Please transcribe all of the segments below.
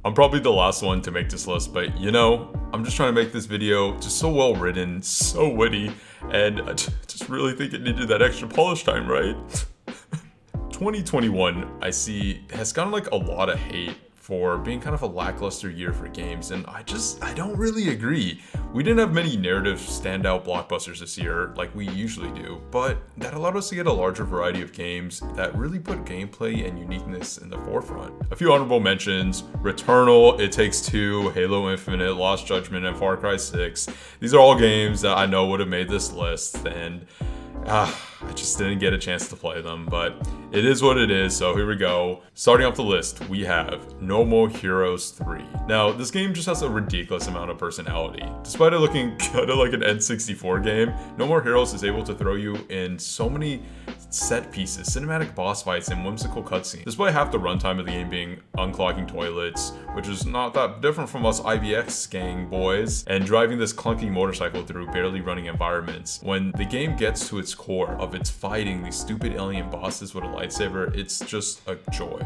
I'm probably the last one to make this list, but you know, I'm just trying to make this video just so well written, so witty, and I just really think it needed that extra polish time, right? 2021, I see, has gotten like a lot of hate for being kind of a lackluster year for games, and I don't really agree. We didn't have many narrative standout blockbusters this year like we usually do, but that allowed us to get a larger variety of games that really put gameplay and uniqueness in the forefront. A few honorable mentions: Returnal, It Takes Two, Halo Infinite, Lost Judgment, and Far Cry 6. These are all games that I know would have made this list, and I just didn't get a chance to play them, but it is what it is, so here we go. Starting off the list, we have Nomo Heroes 3. Now, this game just has a ridiculous amount of personality. Despite it looking kind of like an N64 game, No More Heroes is able to throw you in so many set pieces, cinematic boss fights, and whimsical cutscenes. Despite half the runtime of the game being unclogging toilets, which is not that different from us IBX gang boys, and driving this clunky motorcycle through barely running environments, when the game gets to its core of its fighting these stupid alien bosses with a lightsaber, it's just a joy.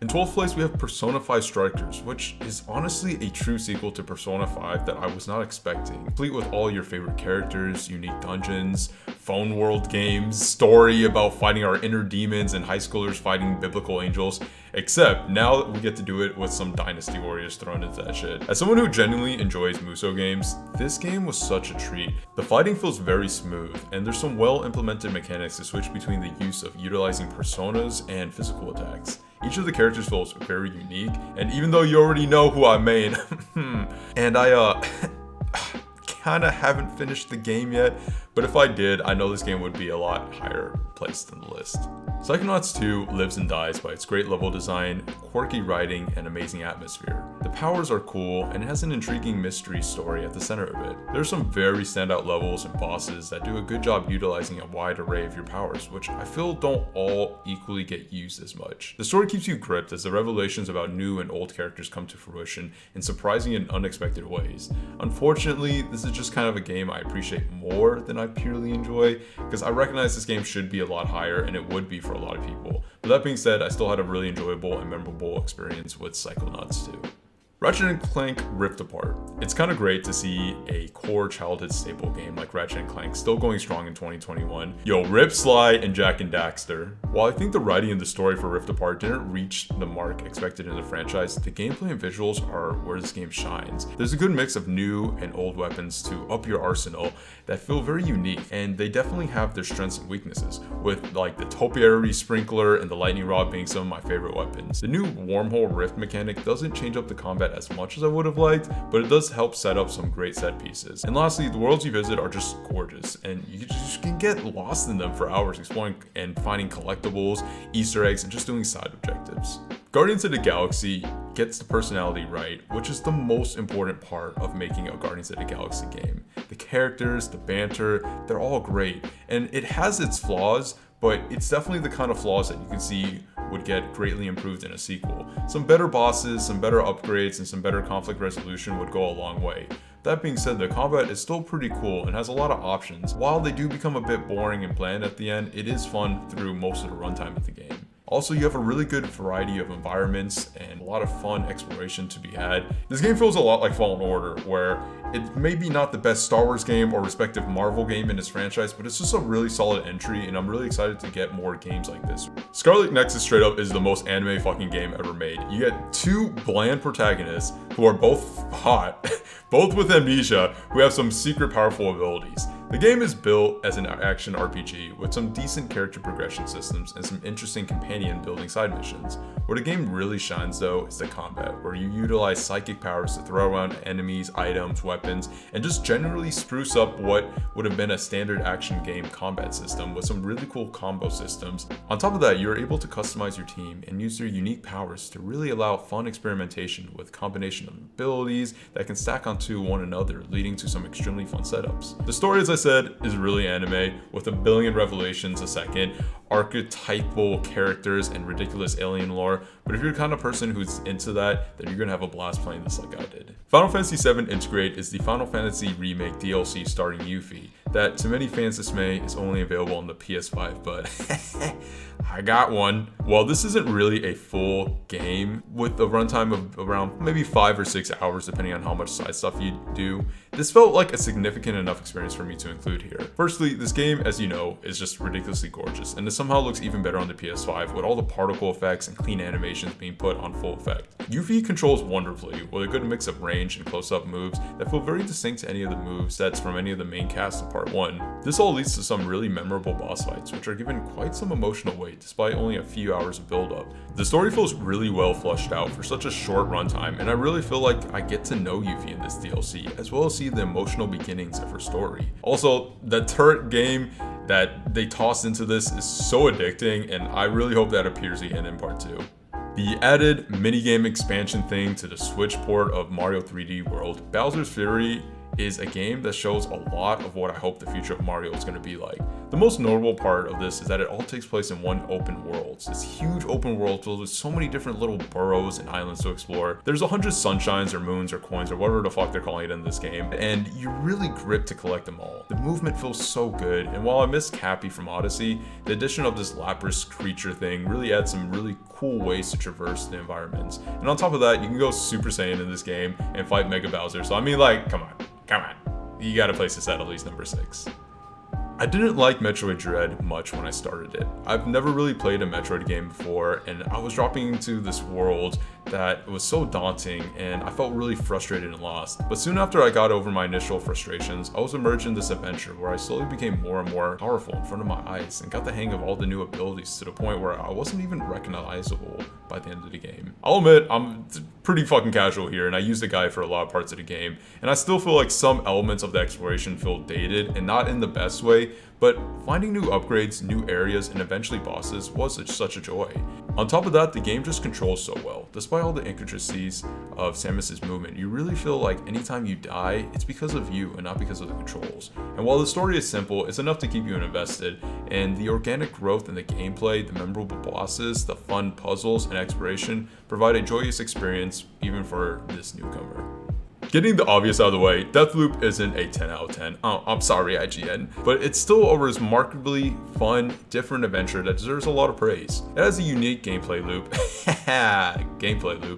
In 12th place, we have Persona 5 Strikers, which is honestly a true sequel to Persona 5 that I was not expecting. Complete with all your favorite characters, unique dungeons, phone world games, story about fighting our inner demons, and high schoolers fighting biblical angels. Except now we get to do it with some Dynasty Warriors thrown into that shit. As someone who genuinely enjoys Musou games, this game was such a treat. The fighting feels very smooth, and there's some well implemented mechanics to switch between the use of utilizing personas and physical attacks. Each of the characters feels very unique, and even though you already know who I main, and I kinda haven't finished the game yet, but if I did, I know this game would be a lot higher placed in the list. Psychonauts 2 lives and dies by its great level design, quirky writing, and amazing atmosphere. The powers are cool, and it has an intriguing mystery story at the center of it. There are some very standout levels and bosses that do a good job utilizing a wide array of your powers, which I feel don't all equally get used as much. The story keeps you gripped as the revelations about new and old characters come to fruition in surprising and unexpected ways. Unfortunately, this is just kind of a game I appreciate more than I purely enjoy, because I recognize this game should be a lot higher, and it would be for a lot of people. But that being said, I still had a really enjoyable and memorable experience with Psychonauts 2. Ratchet and Clank Rift Apart. It's kind of great to see a core childhood staple game like Ratchet and Clank still going strong in 2021. Yo, Rip Sly and Jak and Daxter. While I think the writing and the story for Rift Apart didn't reach the mark expected in the franchise, the gameplay and visuals are where this game shines. There's a good mix of new and old weapons to up your arsenal that feel very unique, and they definitely have their strengths and weaknesses, with like the topiary sprinkler and the lightning rod being some of my favorite weapons. The new wormhole rift mechanic doesn't change up the combat as much as I would have liked, but it does help set up some great set pieces. And lastly, the worlds you visit are just gorgeous, and you just can get lost in them for hours exploring and finding collectibles, Easter eggs, and just doing side objectives. Guardians of the Galaxy gets the personality right, which is the most important part of making a Guardians of the Galaxy game. The characters, the banter, they're all great, and it has its flaws, but it's definitely the kind of flaws that you can see would get greatly improved in a sequel. Some better bosses, some better upgrades, and some better conflict resolution would go a long way. That being said, the combat is still pretty cool and has a lot of options. While they do become a bit boring and bland at the end, it is fun through most of the runtime of the game. Also, you have a really good variety of environments and a lot of fun exploration to be had. This game feels a lot like Fallen Order, where it may be not the best Star Wars game or respective Marvel game in its franchise, but it's just a really solid entry, and I'm really excited to get more games like this. Scarlet Nexus straight up is the most anime fucking game ever made. You get two bland protagonists who are both hot, both with amnesia, who have some secret powerful abilities. The game is built as an action RPG with some decent character progression systems and some interesting companion building side missions. Where the game really shines though is the combat, where you utilize psychic powers to throw around enemies, items, weapons, and just generally spruce up what would have been a standard action game combat system with some really cool combo systems. On top of that, you're able to customize your team and use their unique powers to really allow fun experimentation with combination of abilities that can stack onto one another, leading to some extremely fun setups. The story, as I said, is really anime with a billion revelations a second. archetypal characters and ridiculous alien lore, but if you're the kind of person who's into that, then you're gonna have a blast playing this like I did. Final Fantasy VII Intergrade is the Final Fantasy Remake DLC starring Yuffie that, to many fans' dismay, is only available on the PS5, but I got one. While this isn't really a full game, with a runtime of around maybe 5 or 6 hours depending on how much side stuff you do, this felt like a significant enough experience for me to include here. Firstly, this game, as you know, is just ridiculously gorgeous, and it somehow looks even better on the PS5 with all the particle effects and clean animations being put on full effect. Yuffie controls wonderfully with a good mix of range and close-up moves that feel very distinct to any of the movesets from any of the main cast of Part 1. This all leads to some really memorable boss fights, which are given quite some emotional weight despite only a few hours of build-up. The story feels really well fleshed out for such a short runtime, and I really feel like I get to know Yuffie in this DLC, as well as see the emotional beginnings of her story. Also, the turret game that they tossed into this is so addicting, and I really hope that appears again in Part 2. The added minigame expansion thing to the Switch port of Mario 3D World, Bowser's Fury, is a game that shows a lot of what I hope the future of Mario is going to be like. The most notable part of this is that it all takes place in one open world. It's this huge open world filled with so many different little boroughs and islands to explore. There's 100 sunshines or moons or coins or whatever the fuck they're calling it in this game, and you're really gripped to collect them all. The movement feels so good, and while I miss Cappy from Odyssey, the addition of this Lapras creature thing really adds some really cool ways to traverse the environments. And on top of that, you can go Super Saiyan in this game and fight Mega Bowser, so I mean, like, come on. You gotta place this at least number 6. I didn't like Metroid Dread much when I started it. I've never really played a Metroid game before, and I was dropping into this world that was so daunting, and I felt really frustrated and lost. But soon after I got over my initial frustrations, I was immersed in this adventure where I slowly became more and more powerful in front of my eyes and got the hang of all the new abilities to the point where I wasn't even recognizable by the end of the game. I'll admit, I'm pretty fucking casual here, and I used the guide for a lot of parts of the game, and I still feel like some elements of the exploration feel dated and not in the best way, but finding new upgrades, new areas, and eventually bosses was such a joy. On top of that, the game just controls so well. Despite all the intricacies of Samus's movement, you really feel like anytime you die, it's because of you and not because of the controls. And while the story is simple, it's enough to keep you invested, and the organic growth in the gameplay, the memorable bosses, the fun puzzles, and exploration provide a joyous experience even for this newcomer. Getting the obvious out of the way, Deathloop isn't a 10 out of 10. Oh, I'm sorry, IGN. But it's still a remarkably fun, different adventure that deserves a lot of praise. It has a unique gameplay loop,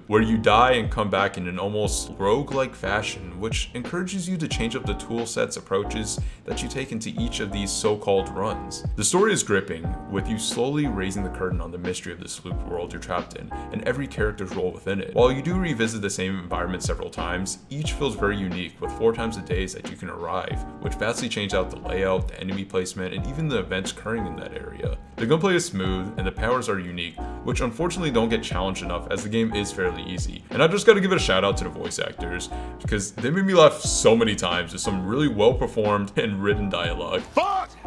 where you die and come back in an almost roguelike fashion, which encourages you to change up the tool sets approaches that you take into each of these so-called runs. The story is gripping, with you slowly raising the curtain on the mystery of this loop world you're trapped in, and every character's role within it. While you do revisit the same environment several times, each feels very unique, with 4 times the days that you can arrive, which vastly change out the layout, the enemy placement, and even the events occurring in that area. The gunplay is smooth, and the powers are unique, which unfortunately don't get challenged enough as the game is fairly easy. And I just gotta give it a shout out to the voice actors, because they made me laugh so many times with some really well performed and written dialogue.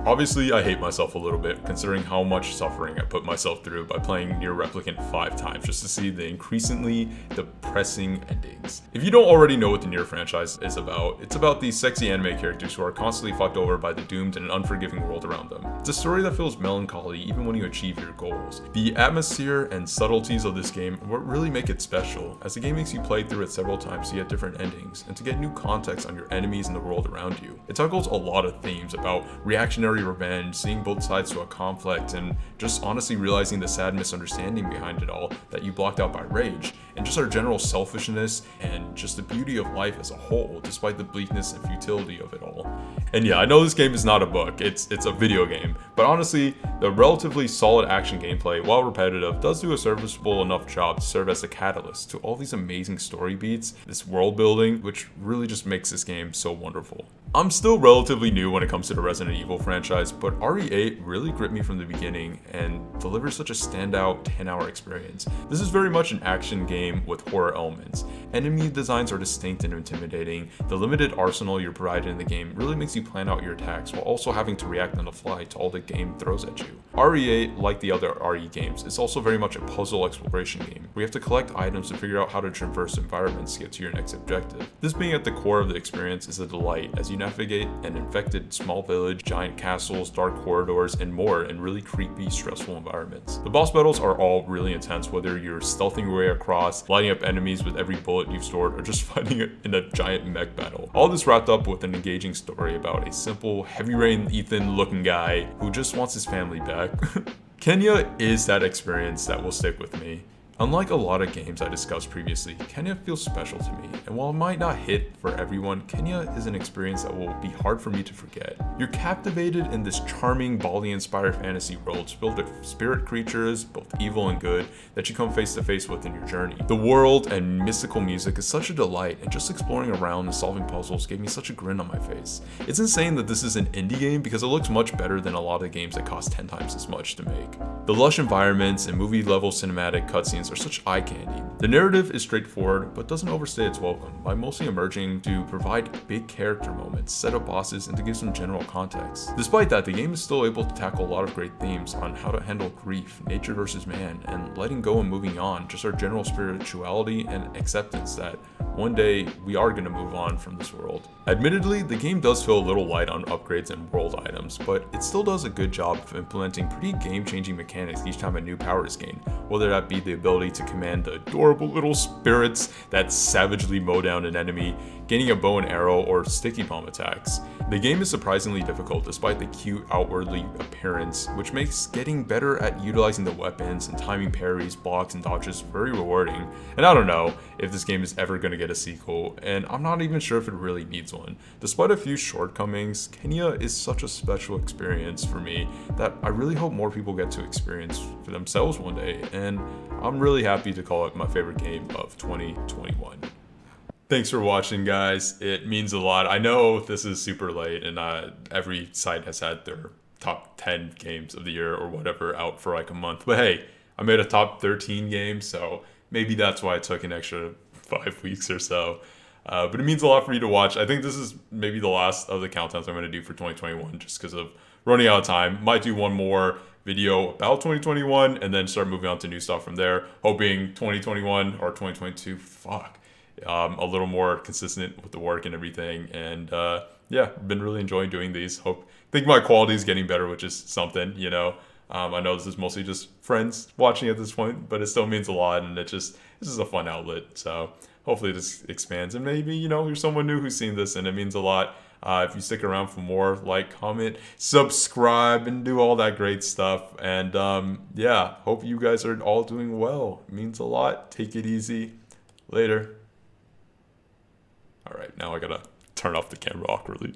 Obviously, I hate myself a little bit, considering how much suffering I put myself through by playing Nier Replicant 5 times just to see the increasingly depressing endings. If you don't already know what the Nier franchise is about, it's about these sexy anime characters who are constantly fucked over by the doomed and an unforgiving world around them. It's a story that feels melancholy even when you achieve your goals. The atmosphere and subtleties of this game are what really make it special, as the game makes you play through it several times to get different endings, and to get new context on your enemies and the world around you. It tackles a lot of themes about reactionary revenge, seeing both sides to a conflict, and just honestly realizing the sad misunderstanding behind it all that you blocked out by rage, and just our general selfishness and just the beauty of life as a whole, despite the bleakness and futility of it all. And yeah, I know this game is not a book, it's a video game, but honestly, the relatively solid action gameplay, while repetitive, does do a serviceable enough job to serve as a catalyst to all these amazing story beats, this world building, which really just makes this game so wonderful. I'm still relatively new when it comes to the Resident Evil franchise, but RE8 really gripped me from the beginning and delivers such a standout 10-hour experience. This is very much an action game with horror elements. Enemy designs are distinct and intimidating. The limited arsenal you're provided in the game really makes you plan out your attacks while also having to react on the fly to all the game throws at you. RE8, like the other RE games, is also very much a puzzle exploration game, where you have to collect items to figure out how to traverse environments to get to your next objective. This being at the core of the experience is a delight as you navigate an infected small village, giant castles, dark corridors, and more in really creepy, stressful environments. The boss battles are all really intense, whether you're stealthing your way across, lighting up enemies with every bullet you've stored, or just fighting in a giant mech battle. All this wrapped up with an engaging story about a simple, Heavy Rain Ethan looking guy who just wants his family back. Kenya is that experience that will stick with me. Unlike a lot of games I discussed previously, Kenya feels special to me, and while it might not hit for everyone, Kenya is an experience that will be hard for me to forget. You're captivated in this charming, Bali-inspired fantasy world filled with spirit creatures, both evil and good, that you come face to face with in your journey. The world and mystical music is such a delight, and just exploring around and solving puzzles gave me such a grin on my face. It's insane that this is an indie game because it looks much better than a lot of games that cost 10 times as much to make. The lush environments and movie-level cinematic cutscenes are such eye candy. The narrative is straightforward, but doesn't overstay its welcome by mostly emerging to provide big character moments, set up bosses, and to give some general context. Despite that, the game is still able to tackle a lot of great themes on how to handle grief, nature versus man, and letting go and moving on, just our general spirituality and acceptance that one day we are going to move on from this world. Admittedly, the game does feel a little light on upgrades and world items, but it still does a good job of implementing pretty game-changing mechanics each time a new power is gained, whether that be the ability to command the adorable little spirits that savagely mow down an enemy, gaining a bow and arrow, or sticky bomb attacks. The game is surprisingly difficult despite the cute outwardly appearance, which makes getting better at utilizing the weapons and timing parries, blocks, and dodges very rewarding. And I don't know if this game is ever going to get a sequel, and I'm not even sure if it really needs one. Despite a few shortcomings, Kenya is such a special experience for me that I really hope more people get to experience for themselves one day, and I'm really happy to call it my favorite game of 2021. Thanks for watching, guys. It means a lot. I know this is super late, and every site has had their top 10 games of the year or whatever out for like a month. But hey, I made a top 13 game, so maybe that's why it took an extra 5 weeks or so. But it means a lot for you to watch. I think this is maybe the last of the countdowns I'm going to do for 2021 just because of running out of time. Might do one more video about 2021 and then start moving on to new stuff from there. Hoping 2021 or 2022, a little more consistent with the work and everything. And yeah, been really enjoying doing these. Think my quality is getting better, which is something, you know. I know this is mostly just friends watching at this point, but it still means a lot, and this is a fun outlet. So hopefully this expands, and maybe, you know, you're someone new who's seen this, and it means a lot. If you stick around for more, like, comment, subscribe, and do all that great stuff. And yeah, hope you guys are all doing well. It means a lot. Take it easy. Later. All right, now I gotta turn off the camera awkwardly.